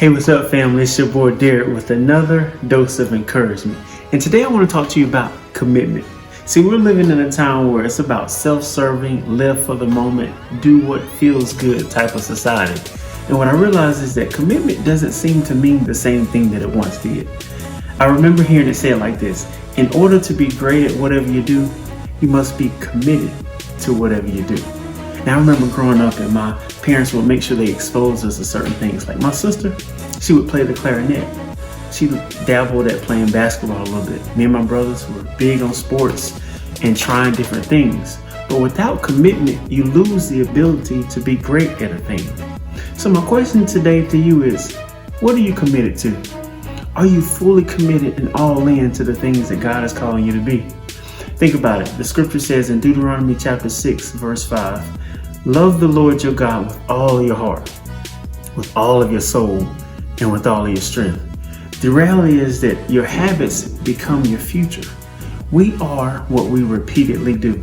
Hey, what's up, family? It's your boy Derrick with another dose of encouragement. And today I want to talk to you about commitment. See, we're living in a time where it's about self-serving, live for the moment, do what feels good type of society. And what I realize is that commitment doesn't seem to mean the same thing that it once did. I remember hearing it said like this: in order to be great at whatever you do, you must be committed to whatever you do. Now, I remember growing up and my parents would make sure they exposed us to certain things. Like my sister, she would play the clarinet. She dabbled at playing basketball a little bit. Me and my brothers were big on sports and trying different things. But without commitment, you lose the ability to be great at a thing. So my question today to you is, what are you committed to? Are you fully committed and all in to the things that God is calling you to be? Think about it. The scripture says in Deuteronomy chapter 6, verse 5, love the Lord your God with all your heart, with all of your soul, and with all of your strength. The reality is that your habits become your future. We are what we repeatedly do.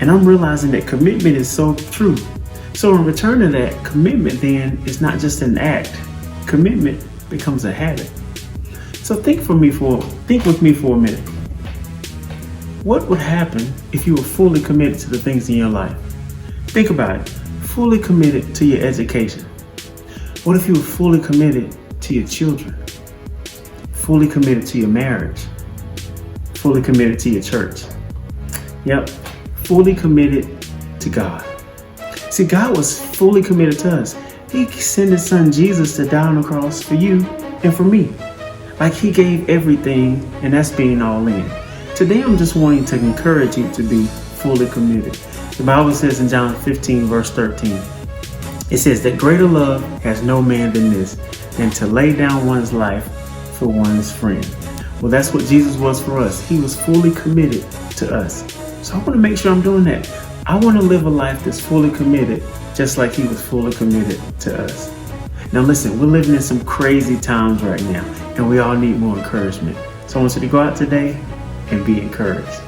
And I'm realizing that commitment is so true. So in return to that, commitment then is not just an act. Commitment becomes a habit. So think with me for a minute. What would happen if you were fully committed to the things in your life? Think about it. Fully committed to your education. What if you were fully committed to your children? Fully committed to your marriage? Fully committed to your church? Yep, fully committed to God. See, God was fully committed to us. He sent his son Jesus to die on the cross for you and for me. Like he gave everything, and that's being all in. Today, I'm just wanting to encourage you to be fully committed. The Bible says in John 15, verse 13, it says that greater love has no man than this, than to lay down one's life for one's friend. Well, that's what Jesus was for us. He was fully committed to us. So I want to make sure I'm doing that. I want to live a life that's fully committed, just like he was fully committed to us. Now listen, we're living in some crazy times right now, and we all need more encouragement. So I want you to go out today and be encouraged.